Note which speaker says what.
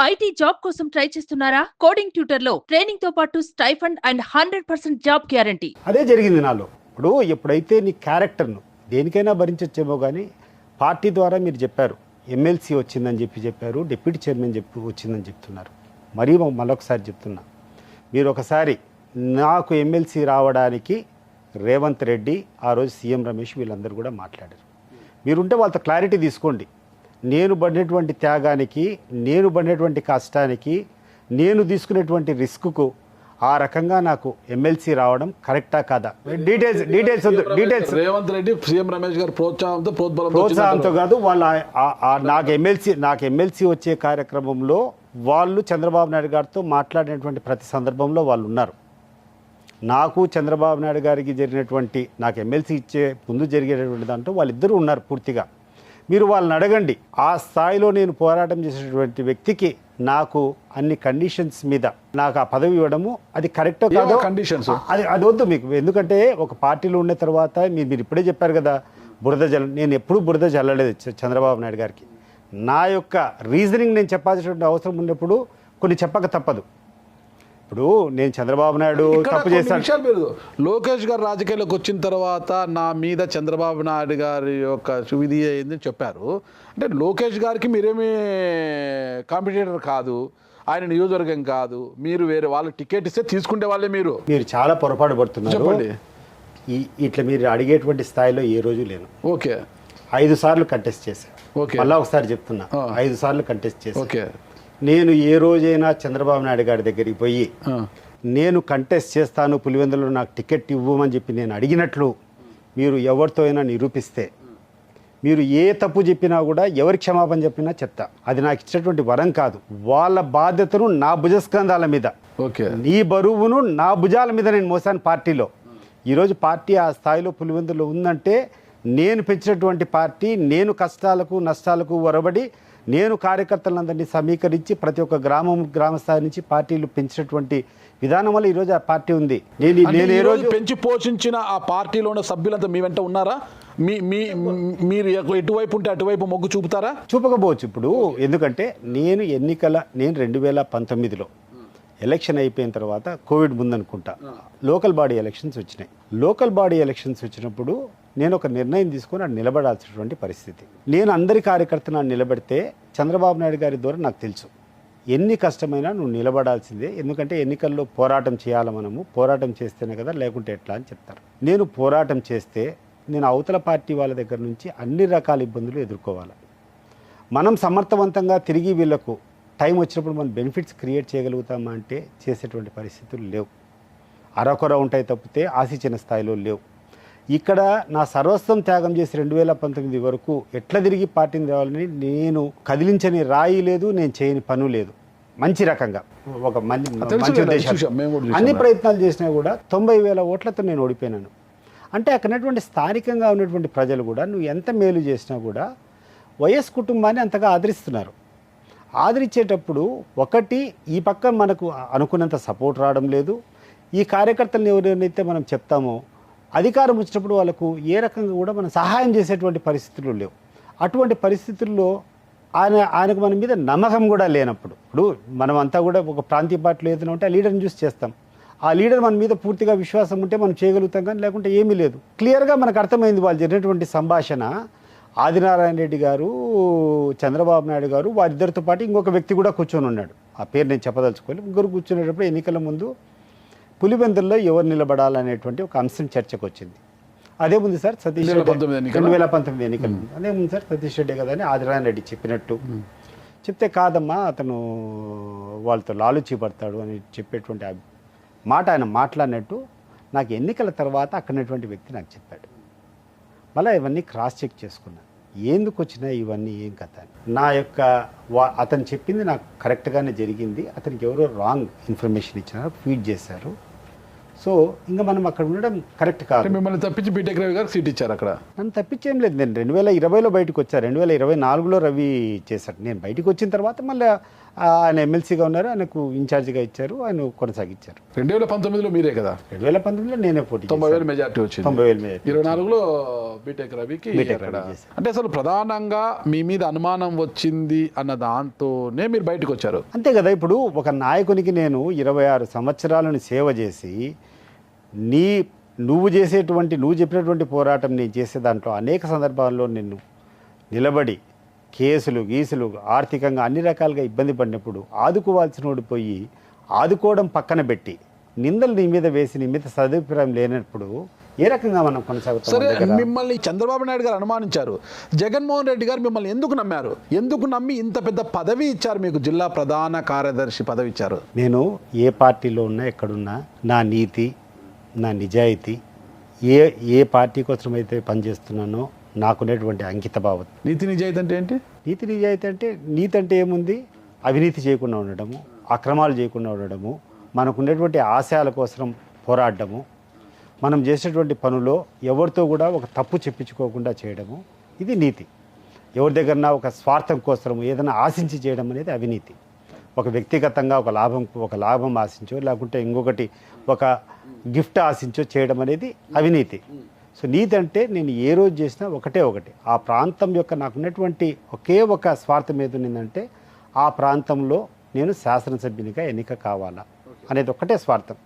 Speaker 1: IT job కోసం try చేస్తున్నారా? Coding tutor లో ట్రైనింగ్ తో పాటు స్టైఫండ్ అండ్ 100% జాబ్ గ్యారంటీ.
Speaker 2: అదే జరిగింది నాలో. ఎప్పుడైతే నీ క్యారెక్టర్ను దేనికైనా భరించచ్చేమో కానీ పార్టీ ద్వారా మీరు చెప్పారు, ఎమ్మెల్సీ వచ్చిందని చెప్పారు, డిప్యూటీ చైర్మన్ వచ్చిందని చెప్తున్నారు. మరీ మరొకసారి చెప్తున్నా, మీరు ఒకసారి నాకు ఎమ్మెల్సీ రావడానికి రేవంత్ రెడ్డి, ఆ రోజు సీఎం రమేష్ వీళ్ళందరూ కూడా మాట్లాడారు. మీరుంటే వాళ్ళతో క్లారిటీ తీసుకోండి. నేను పడినటువంటి త్యాగానికి, నేను పడినటువంటి కష్టానికి, నేను తీసుకునేటువంటి రిస్క్కు ఆ రకంగా నాకు ఎమ్మెల్సీ రావడం కరెక్టా కాదా? డీటెయిల్స్
Speaker 3: రేవంత్ రెడ్డి సీఎం రమేష్ గారు
Speaker 2: ప్రోత్సాహంతో కాదు, వాళ్ళ నాకు ఎమ్మెల్సీ వచ్చే కార్యక్రమంలో వాళ్ళు చంద్రబాబు నాయుడు గారితో మాట్లాడినటువంటి ప్రతి సందర్భంలో వాళ్ళు ఉన్నారు. నాకు చంద్రబాబు నాయుడు గారికి జరిగినటువంటి, నాకు ఎమ్మెల్సీ ఇచ్చే ముందు జరిగేటటువంటి దాంట్లో వాళ్ళిద్దరూ ఉన్నారు పూర్తిగా. మీరు వాళ్ళని అడగండి. ఆ స్థాయిలో నేను పోరాటం చేసేటువంటి వ్యక్తికి నాకు అన్ని కండిషన్స్ మీద నాకు ఆ పదవి ఇవ్వడము అది కరెక్టో కాదో
Speaker 3: కండిషన్స్
Speaker 2: అది వద్దు మీకు. ఎందుకంటే ఒక పార్టీలో ఉన్న తర్వాత మీరు ఇప్పుడే చెప్పారు కదా, నేను ఎప్పుడూ బురద జల్లలేదు చంద్రబాబు నాయుడు గారికి. నా యొక్క రీజనింగ్ నేను చెప్పాల్సినటువంటి అవసరం ఉన్నప్పుడు కొన్ని చెప్పక తప్పదు. ఇప్పుడు నేను చంద్రబాబు నాయుడు తప్పు చేశాను.
Speaker 3: మీరు లోకేష్ గారు రాజకీయాల్లోకి వచ్చిన తర్వాత నా మీద చంద్రబాబు నాయుడు గారి యొక్క సువిధి అయిందని చెప్పారు. అంటే లోకేష్ గారికి మీరేమీ కాంపిటేటర్ కాదు, ఆయన నియోజకవర్గం కాదు, మీరు వేరే వాళ్ళు టికెట్ ఇస్తే తీసుకునే వాళ్ళే. మీరు
Speaker 2: చాలా పొరపాటు పడుతున్నారు.
Speaker 3: చెప్పండి.
Speaker 2: ఇట్లా మీరు అడిగేటువంటి స్థాయిలో ఏ రోజు లేను.
Speaker 3: ఓకే,
Speaker 2: 5 సార్లు కంటెస్ట్ చేశాను.
Speaker 3: ఓకే,
Speaker 2: మళ్ళా ఒకసారి చెప్తున్నా, 5 సార్లు కంటెస్ట్ చేశాను.
Speaker 3: ఓకే.
Speaker 2: నేను ఏ రోజైనా చంద్రబాబు నాయుడు గారి దగ్గరికి పోయి నేను కంటెస్ట్ చేస్తాను, పులివెందులో నాకు టికెట్ ఇవ్వమని చెప్పి నేను అడిగినట్లు మీరు ఎవరితో అయినా నిరూపిస్తే, మీరు ఏ తప్పు చెప్పినా కూడా, ఎవరి క్షమాపణ చెప్పినా చెప్తా. అది నాకు ఇచ్చినటువంటి వరం కాదు. వాళ్ళ బాధ్యతను నా భుజస్కంధాల మీద,
Speaker 3: ఓకే,
Speaker 2: నీ బరువును నా భుజాల మీద నేను మోసాను పార్టీలో. ఈరోజు పార్టీ ఆ స్థాయిలో పులివెందులో ఉందంటే నేను పెంచినటువంటి పార్టీ, నేను కష్టాలకు నష్టాలకు వరబడి నేను కార్యకర్తలందరినీ సమీకరించి ప్రతి ఒక్క గ్రామ స్థాయి నుంచి పార్టీలు పెంచినటువంటి విధానం వల్ల ఈరోజు ఆ పార్టీ ఉంది.
Speaker 3: నేను ఏ రోజు పెంచి పోషించిన ఆ పార్టీలో ఉన్న సభ్యులంతా మీ వెంట ఉన్నారా? మీరు ఎటువైపు ఉంటే అటువైపు మొగ్గు చూపుతారా?
Speaker 2: చూపకపోవచ్చు. ఇప్పుడు ఎందుకంటే నేను 2019లో ఎలక్షన్ అయిపోయిన తర్వాత, కోవిడ్ ముందనుకుంటా, లోకల్ బాడీ ఎలక్షన్స్ వచ్చినాయి. లోకల్ బాడీ ఎలక్షన్స్ వచ్చినప్పుడు నేను ఒక నిర్ణయం తీసుకొని అది నిలబడాల్సినటువంటి పరిస్థితి. నేను అందరి కార్యకర్తను నిలబెడితే చంద్రబాబు నాయుడు గారి ద్వారా నాకు తెలుసు, ఎన్ని కష్టమైనా నువ్వు నిలబడాల్సిందే. ఎందుకంటే ఎన్నికల్లో పోరాటం చేయాలి, మనము పోరాటం చేస్తేనే కదా, లేకుంటే ఎట్లా అని చెప్తారు. నేను పోరాటం చేస్తే నేను అవతల పార్టీ వాళ్ళ దగ్గర నుంచి అన్ని రకాల ఇబ్బందులు ఎదుర్కోవాలి. మనం సమర్థవంతంగా తిరిగి వీళ్లకు టైం వచ్చినప్పుడు మనం బెనిఫిట్స్ క్రియేట్ చేయగలుగుతామా అంటే చేసేటువంటి పరిస్థితులు లేవు. అరకొర ఉంటాయి తప్పితే ఆశించిన స్థాయిలో లేవు. ఇక్కడ నా సర్వస్వం త్యాగం చేసి 2019 వరకు ఎట్లా తిరిగి పార్టీని తేవాలని నేను కదిలించని రాయి లేదు, నేను చేయని పను లేదు. మంచి రకంగా ఒక మంచి ఉద్దేశం అన్ని ప్రయత్నాలు చేసినా కూడా 90,000 ఓట్లతో నేను ఓడిపోయినాను. అంటే అక్కడటువంటి స్థానికంగా ఉన్నటువంటి ప్రజలు కూడా నువ్వు ఎంత మేలు చేసినా కూడా వైఎస్ కుటుంబాన్ని అంతగా ఆదరిస్తున్నారు. ఆదరించేటప్పుడు ఒకటి, ఈ పక్క మనకు అనుకున్నంత సపోర్ట్ రావడం లేదు. ఈ కార్యకర్తలను ఎవరైతే మనం చెప్తామో అధికారం వచ్చినప్పుడు వాళ్ళకు ఏ రకంగా కూడా మనం సహాయం చేసేటువంటి పరిస్థితులు లేవు. అటువంటి పరిస్థితుల్లో ఆయనకు మన మీద నమ్మకం కూడా లేనప్పుడు, ఇప్పుడు మనం అంతా కూడా ఒక ప్రాంతీయ పార్టీలో ఏదైనా ఉంటే ఆ లీడర్ని చూసి చేస్తాం. ఆ లీడర్ మన మీద పూర్తిగా విశ్వాసం ఉంటే మనం చేయగలుగుతాం, కానీ లేకుంటే ఏమీ లేదు. క్లియర్గా మనకు అర్థమైంది వాళ్ళు జరిగినటువంటి సంభాషణ. ఆదినారాయణ రెడ్డి గారు, చంద్రబాబు నాయుడు గారు, వారిద్దరితో పాటు ఇంకొక వ్యక్తి కూడా కూర్చొని ఉన్నాడు. ఆ పేరు నేను చెప్పదలుచుకోవాలి. ముగ్గురు కూర్చునేటప్పుడు ఎన్నికల ముందు పులివెందుల్లో ఎవరు నిలబడాలనేటువంటి ఒక అంశం చర్చకు వచ్చింది. అదే ముందు సార్ సతీష్ రెడ్డి 2019 ఎన్నికల ముందు అదే ముందు సార్ సతీష్ రెడ్డి కదా అని ఆదినారాయణ రెడ్డి చెప్పినట్టు చెప్తే, కాదమ్మా అతను వాళ్ళతో లాలుచి పడతాడు అని చెప్పేటువంటి మాట ఆయన మాట్లాడినట్టు నాకు ఎన్నికల తర్వాత అక్కడటువంటి వ్యక్తి నాకు చెప్పాడు. మళ్ళీ ఇవన్నీ క్రాస్ చెక్ చేసుకున్నాను, ఎందుకు వచ్చినాయి ఇవన్నీ, ఏం కథ అని. నా యొక్క అతను చెప్పింది నాకు కరెక్ట్గానే జరిగింది. అతనికి ఎవరో రాంగ్ ఇన్ఫర్మేషన్ ఇచ్చినారు, ఫీడ్ చేశారు. సో ఇంకా మనం అక్కడ ఉండడం కరెక్ట్ కాదు.
Speaker 3: మిమ్మల్ని తప్పించి బీటెక్ రవి గారికి సీట్ ఇచ్చారు అక్కడ.
Speaker 2: నన్ను తప్పించేం లేదు. నేను 2020లో బయటకు వచ్చాను. 2024లో రవి చేశాడు. నేను బయటకు వచ్చిన తర్వాత మళ్ళీ ఆయన ఎమ్మెల్సీగా ఉన్నారు, ఆయనకు ఇన్ఛార్జిగా ఇచ్చారు, ఆయన కొనసాగించారు.
Speaker 3: 2019లో మీరే కదా
Speaker 2: 2019లో నేనే పోటీ
Speaker 3: 90,000 మెజార్టీ వచ్చింది.
Speaker 2: 90,000 మెజార్టీ.
Speaker 3: 24లో బీటెక్ రవికి అక్కడ. అంటే అసలు ప్రధానంగా మీ మీద అనుమానం వచ్చింది అన్న దాంతోనే మీరు బయటకు వచ్చారు.
Speaker 2: అంతే కదా. ఇప్పుడు ఒక నాయకునికి నేను 26 సంవత్సరాలను సేవ చేసి నువ్వు చెప్పినటువంటి పోరాటం నేను చేసే దాంట్లో అనేక సందర్భాల్లో నిన్ను నిలబడి కేసులు గీసులు ఆర్థికంగా అన్ని రకాలుగా ఇబ్బంది పడినప్పుడు ఆదుకోవాల్సిన ఓడిపోయి ఆదుకోవడం పక్కన పెట్టి నిందలు నీ మీద వేసి నీ మీద సదుపాయం లేనప్పుడు ఏ రకంగా మనం కొనసాగుతాం?
Speaker 3: సరే, మిమ్మల్ని చంద్రబాబు నాయుడు గారు అనుమానించారు. జగన్మోహన్ రెడ్డి గారు మిమ్మల్ని ఎందుకు నమ్మారు? ఎందుకు నమ్మి ఇంత పెద్ద పదవి ఇచ్చారు మీకు? జిల్లా ప్రధాన కార్యదర్శి పదవి ఇచ్చారు.
Speaker 2: నేను ఏ పార్టీలో ఉన్నా ఎక్కడున్నా నా నీతి, నా నిజాయితీ, ఏ పార్టీ కోసం అయితే పనిచేస్తున్నానో నాకునేటువంటి అంకిత భావం.
Speaker 3: నీతి నిజాయితీ అంటే ఏంటి?
Speaker 2: నీతి అంటే ఏముంది? అవినీతి చేయకుండా ఉండడము, అక్రమాలు చేయకుండా ఉండడము, మనకున్నటువంటి ఆశయాల కోసం పోరాడము, మనం చేసేటువంటి పనులో ఎవరితో కూడా ఒక తప్పు చెప్పించుకోకుండా చేయడము, ఇది నీతి. ఎవరి దగ్గర ఒక స్వార్థం కోసం ఏదైనా ఆశించి చేయడం అనేది అవినీతి. ఒక వ్యక్తిగతంగా ఒక లాభం ఆశించో లేకుంటే ఇంకొకటి ఒక గిఫ్ట్ ఆశించో చేయడం అనేది అవినీతి. సో నీతి అంటే నేను ఏ రోజు చేసినా ఒకటి ఆ ప్రాంతం యొక్క నాకున్నటువంటి ఒకే ఒక స్వార్థం ఏది ఉన్నదంటే ఆ ప్రాంతంలో నేను శాసనసభ్యునిగా ఎన్నిక కావాలా అనేది ఒకటే స్వార్థం.